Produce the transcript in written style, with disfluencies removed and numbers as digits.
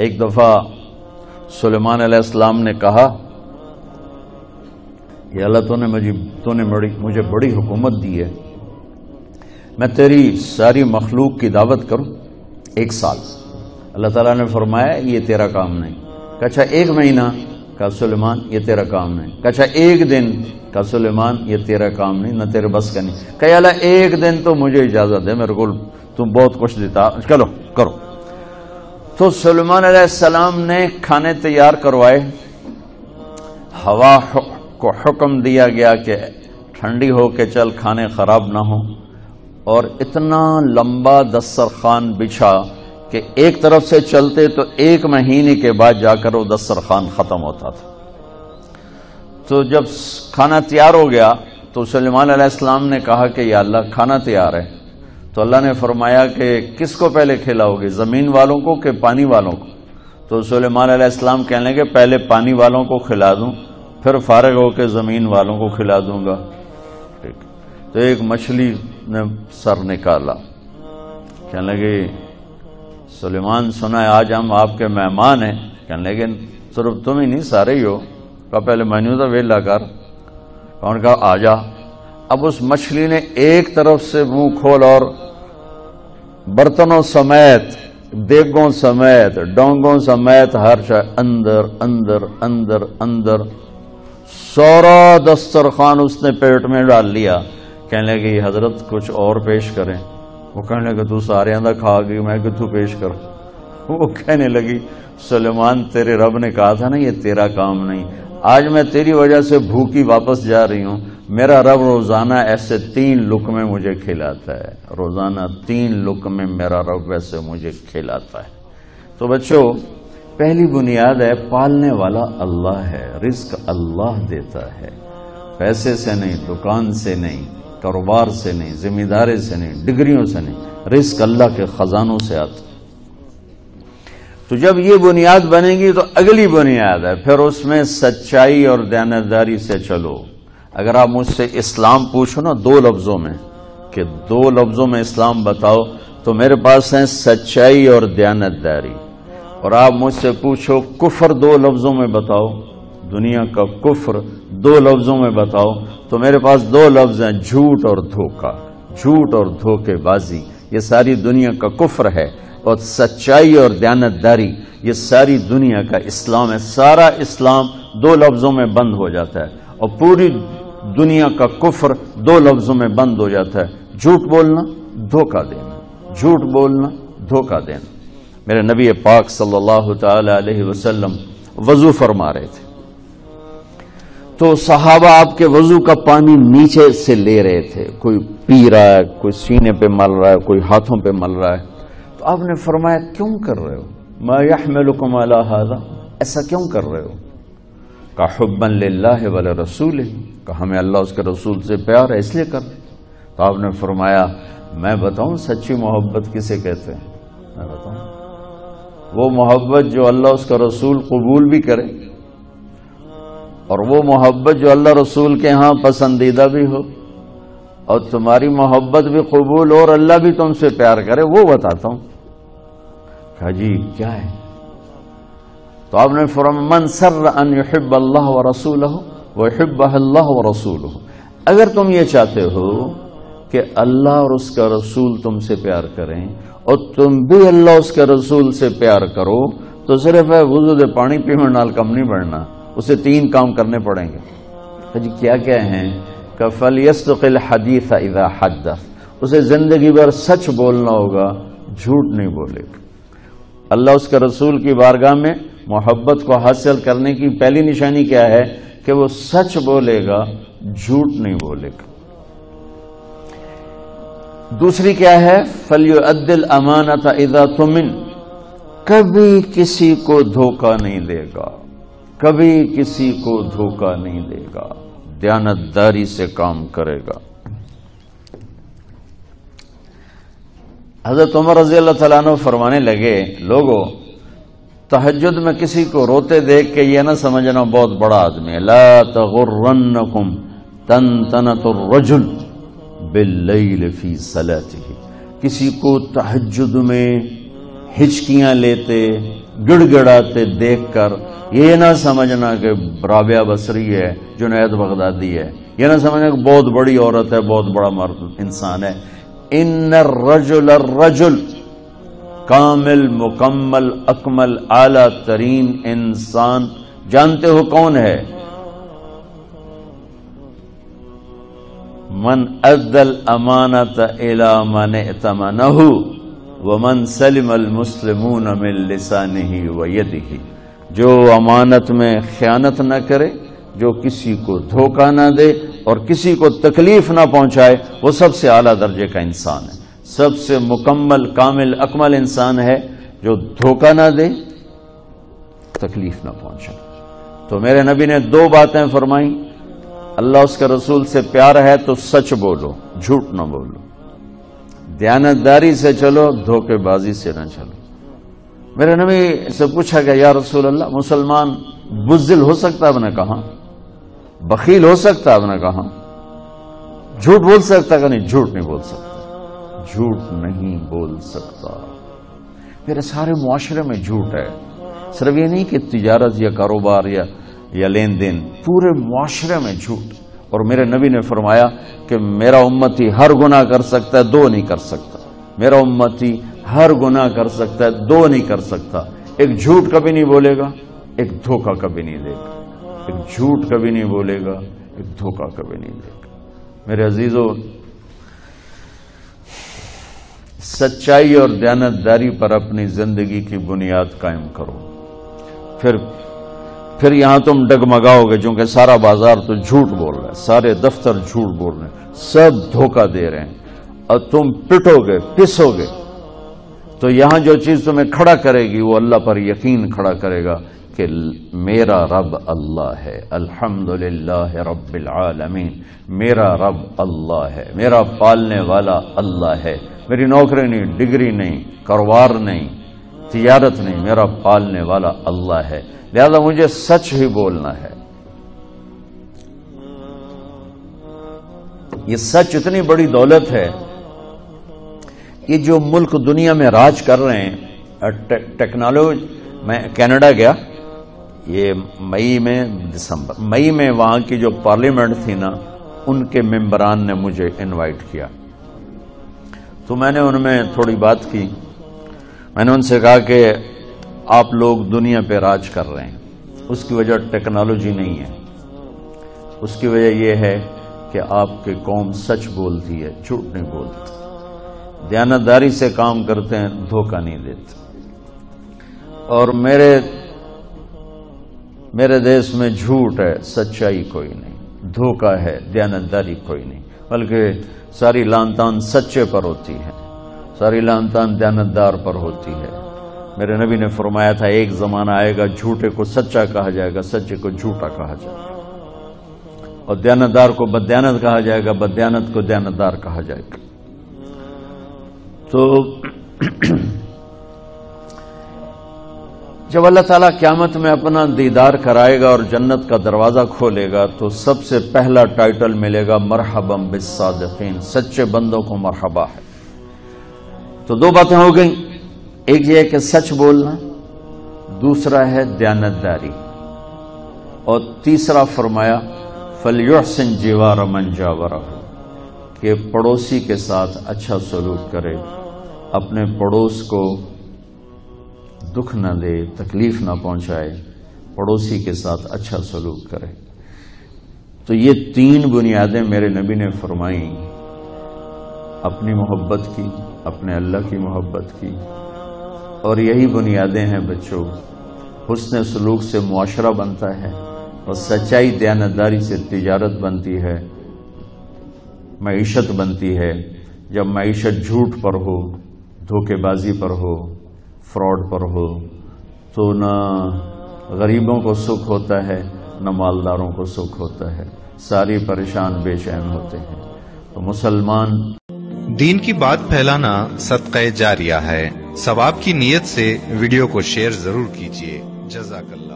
ایک دفعہ سلیمان علیہ السلام نے کہا یا اللہ تو نے مجھے بڑی حکومت دی ہے، میں تیری ساری مخلوق کی دعوت کروں 1 سال۔ اللہ تعالیٰ نے فرمایا یہ تیرا کام نہیں۔ کہا 1 مہینہ؟ کہا سلیمان یہ تیرا کام نہیں۔ کہا 1 دن؟ کہا سلیمان یہ تیرا کام نہیں، نہ تیرے بس کا نہیں۔ کہا اللہ 1 دن تو مجھے اجازت دے، میرے کو تم بہت کچھ دیتا، چلو کرو۔ تو سلیمان علیہ السلام نے کھانے تیار کروائے، ہوا کو حکم دیا گیا کہ ٹھنڈی ہو کے چل، کھانے خراب نہ ہوں، اور اتنا لمبا دسترخوان بچھا کہ ایک طرف سے چلتے تو 1 مہینے کے بعد جا کر وہ دسترخوان ختم ہوتا تھا۔ تو جب کھانا تیار ہو گیا تو سلیمان علیہ السلام نے کہا کہ یا اللہ کھانا تیار ہے۔ تو اللہ نے فرمایا کہ کس کو پہلے کھلاؤ گے، زمین والوں کو کہ پانی والوں کو؟ تو سلیمان علیہ السلام کہنے لگے پہلے پانی والوں کو کھلا دوں، پھر فارغ ہو کے زمین والوں کو کھلا دوں گا۔ ٹھیک۔ تو ایک مچھلی نے سر نکالا، کہنے لگے سلیمان سنا ہے آج ہم آپ کے مہمان ہیں۔ کہنے لگے صرف تم ہی نہیں سارے ہی ہو۔ کہا پہلے مینیو تو ویلا کر۔ کون کہا آ جا۔ اب اس مچھلی نے ایک طرف سے منہ کھول اور برتنوں سمیت، دیگوں سمیت، ڈونگوں سمیت ہر شے اندر اندر اندر اندر، سارا دسترخوان اس نے پیٹ میں ڈال لیا۔ کہنے لگے حضرت کچھ اور پیش کریں۔ وہ کہنے لگے تو سارے اندر کھا گئی، میں کتوں پیش کروں؟ وہ کہنے لگی سلیمان تیرے رب نے کہا تھا نا یہ تیرا کام نہیں، آج میں تیری وجہ سے بھوکی واپس جا رہی ہوں۔ میرا رب روزانہ ایسے 3 لقمے مجھے کھلاتا ہے، روزانہ 3 لقمے میرا رب ویسے مجھے کھلاتا ہے۔ تو بچوں پہلی بنیاد ہے پالنے والا اللہ ہے، رزق اللہ دیتا ہے، پیسے سے نہیں، دکان سے نہیں، کاروبار سے نہیں، ذمہ داری سے نہیں، ڈگریوں سے نہیں، رزق اللہ کے خزانوں سے آتا۔ تو جب یہ بنیاد بنے گی تو اگلی بنیاد ہے پھر اس میں سچائی اور دیانتداری سے چلو۔ اگر آپ مجھ سے اسلام پوچھو نا 2 لفظوں میں کہ 2 لفظوں میں اسلام بتاؤ تو میرے پاس ہیں سچائی اور دیانتداری۔ اور آپ مجھ سے پوچھو کفر 2 لفظوں میں بتاؤ، دنیا کا کفر 2 لفظوں میں بتاؤ تو میرے پاس 2 لفظ ہیں، جھوٹ اور دھوکہ، جھوٹ اور دھوکے بازی، یہ ساری دنیا کا کفر ہے۔ اور سچائی اور دیانتداری یہ ساری دنیا کا اسلام ہے۔ سارا اسلام 2 لفظوں میں بند ہو جاتا ہے اور پوری دنیا کا کفر 2 لفظوں میں بند ہو جاتا ہے، جھوٹ بولنا، دھوکہ دینا، جھوٹ بولنا، دھوکہ دینا۔ میرے نبی پاک صلی اللہ تعالی علیہ وسلم وضو فرما رہے تھے تو صحابہ آپ کے وضو کا پانی نیچے سے لے رہے تھے، کوئی پی رہا ہے، کوئی سینے پہ مل رہا ہے، کوئی ہاتھوں پہ مل رہا ہے۔ تو آپ نے فرمایا کیوں کر رہے ہو؟ ما یحملکم علی ھذا، ایسا کیوں کر رہے ہو؟ کہ حبا للہ ولرسولہ، کہ ہمیں اللہ اس کے رسول سے پیار ہے اس لیے کر رہے۔ تو آپ نے فرمایا میں بتاؤں سچی محبت کسے کہتے ہیں؟ میں بتاؤں وہ محبت جو اللہ اس کا رسول قبول بھی کرے، اور وہ محبت جو اللہ رسول کے ہاں پسندیدہ بھی ہو، اور تمہاری محبت بھی قبول ہو اور اللہ بھی تم سے پیار کرے، وہ بتاتا ہوں۔ کہا جی کیا ہے؟ تو آپ نے فرمایا من سر ان یحب اللہ ورسولہ ویحبہ اللہ ورسولہ، اگر تم یہ چاہتے ہو کہ اللہ اور اس کا رسول تم سے پیار کریں اور تم بھی اللہ اس کے رسول سے پیار کرو تو صرف ہے وضو دے پانی پینے نال کم نہیں بڑھنا، اسے 3 کام کرنے پڑیں گے۔ جی کیا کیا ہیں؟ کہ فَلْيَصْدِقِ الْحَدِيثَ إِذَا حَدَّثَ، اسے زندگی بھر سچ بولنا ہوگا، جھوٹ نہیں بولے گا۔ اللہ اس کے رسول کی بارگاہ میں محبت کو حاصل کرنے کی پہلی نشانی کیا ہے؟ کہ وہ سچ بولے گا، جھوٹ نہیں بولے گا۔ دوسری کیا ہے؟ فَلْيُؤَدِّ الْأَمَانَةَ إِذَا تُؤْمِنَ، کبھی کسی کو دھوکہ نہیں دے گا، کبھی کسی کو دھوکہ نہیں دے گا، دیانتداری سے کام کرے گا۔ حضرت عمر رضی اللہ تعالیٰ عنہ فرمانے لگے لوگوں تہجد میں کسی کو روتے دیکھ کے یہ نہ سمجھنا بہت بڑا آدمی ہے، لا تغرنکم تنتنۃ الرجل باللیل فی صلاتہ، کسی کو تہجد میں ہچکیاں لیتے، گڑ گڑاتے دیکھ کر یہ نہ سمجھنا کہ رابعہ بصری ہے، جنید بغدادی ہے، یہ نہ سمجھنا کہ بہت بڑی عورت ہے، بہت بڑا مرد انسان ہے۔ ان الرجل کامل، مکمل، اکمل، اعلی ترین انسان جانتے ہو کون ہے؟ من ادى الامانۃ الی من ائتمنہ ومن سلم المسلمون من لسانہ ویدہ، جو امانت میں خیانت نہ کرے، جو کسی کو دھوکہ نہ دے اور کسی کو تکلیف نہ پہنچائے، وہ سب سے اعلیٰ درجے کا انسان ہے۔ سب سے مکمل، کامل، اکمل انسان ہے جو دھوکہ نہ دے، تکلیف نہ پہنچائے۔ تو میرے نبی نے دو باتیں فرمائیں، اللہ اس کے رسول سے پیار ہے تو سچ بولو، جھوٹ نہ بولو، دیانتداری سے چلو، دھوکے بازی سے نہ چلو۔ میرے نبی سے پوچھا گیا یا رسول اللہ مسلمان بزدل ہو سکتا؟ آپ نے کہا بخیل ہو سکتا؟ آپ نے کہا جھوٹ بول سکتا؟ کہ نہیں، جھوٹ نہیں بول سکتا، جھوٹ نہیں بول سکتا۔ میرے سارے معاشرے میں جھوٹ ہے، صرف یہ نہیں کہ تجارت یا کاروبار یا لین دین، پورے معاشرے میں جھوٹ۔ اور میرے نبی نے فرمایا کہ میرا امتی ہر گناہ کر سکتا ہے، دو نہیں کر سکتا۔ میرا امتی ہر گناہ کر سکتا ہے، دو نہیں کر سکتا۔ ایک جھوٹ کبھی نہیں بولے گا، ایک دھوکہ کبھی نہیں دے گا۔ ایک جھوٹ کبھی نہیں بولے گا، ایک دھوکہ کبھی نہیں دے گا۔ میرے عزیزو، سچائی اور دیانتداری پر اپنی زندگی کی بنیاد قائم کرو، پھر یہاں تم ڈگمگاؤ گے، چونکہ سارا بازار تو جھوٹ بول رہا ہے، سارے دفتر جھوٹ بول رہے ہیں، سب دھوکہ دے رہے ہیں، اور تم پٹو گے، پسو گے۔ تو یہاں جو چیز تمہیں کھڑا کرے گی وہ اللہ پر یقین کھڑا کرے گا کہ میرا رب اللہ ہے، الحمدللہ رب العالمین، میرا رب اللہ ہے، میرا پالنے والا اللہ ہے، میری نوکری نہیں، ڈگری نہیں، کاروبار نہیں، تجارت نہیں، میرا پالنے والا اللہ ہے، لہذا مجھے سچ ہی بولنا ہے۔ یہ سچ اتنی بڑی دولت ہے، یہ جو ملک دنیا میں راج کر رہے ہیں ٹیکنالوجی۔ میں کینیڈا گیا، یہ مئی میں وہاں کی جو پارلیمنٹ تھی نا، ان کے ممبران نے مجھے انوائٹ کیا، تو میں نے ان میں تھوڑی بات کی۔ میں نے ان سے کہا کہ آپ لوگ دنیا پہ راج کر رہے ہیں، اس کی وجہ ٹیکنالوجی نہیں ہے، اس کی وجہ یہ ہے کہ آپ کی قوم سچ بولتی ہے، جھوٹ نہیں بولتی، دیانتداری سے کام کرتے ہیں، دھوکہ نہیں دیتے۔ اور میرے دیش میں جھوٹ ہے، سچائی کوئی نہیں، دھوکہ ہے، دیانتداری کوئی نہیں، بلکہ ساری لان تان سچے پر ہوتی ہے، ساری لان تان دیانتدار پر ہوتی ہے۔ میرے نبی نے فرمایا تھا ایک زمانہ آئے گا جھوٹے کو سچا کہا جائے گا، سچے کو جھوٹا کہا جائے گا، اور دیانتدار کو بددیانت کہا جائے گا، بددیانت کو دیانتدار کہا جائے گا۔ تو جب اللہ تعالیٰ قیامت میں اپنا دیدار کرائے گا اور جنت کا دروازہ کھولے گا تو سب سے پہلا ٹائٹل ملے گا مرحبا بالصادقین، سچے بندوں کو مرحبا ہے۔ تو دو باتیں ہو گئیں، ایک یہ ہے کہ سچ بولنا، دوسرا ہے دیانتداری، اور تیسرا فرمایا فَلْيُحْسِنْ جِوَارَ مَنْ جَاوَرَهُ، کہ پڑوسی کے ساتھ اچھا سلوک کرے، اپنے پڑوس کو دکھ نہ دے، تکلیف نہ پہنچائے، پڑوسی کے ساتھ اچھا سلوک کرے۔ تو یہ تین بنیادیں میرے نبی نے فرمائیں، اپنی محبت کی، اپنے اللہ کی محبت کی، اور یہی بنیادیں ہیں بچوں، حسن سلوک سے معاشرہ بنتا ہے، اور سچائی دیانتداری سے تجارت بنتی ہے، معیشت بنتی ہے۔ جب معیشت جھوٹ پر ہو، دھوکے بازی پر ہو، فراڈ پر ہو، تو نہ غریبوں کو سکھ ہوتا ہے، نہ مالداروں کو سکھ ہوتا ہے، ساری پریشان بے چین ہوتے ہیں۔ تو مسلمان، دین کی بات پھیلانا صدقہ جاریہ ہے، ثواب کی نیت سے ویڈیو کو شیئر ضرور کیجیے۔ جزاک اللہ۔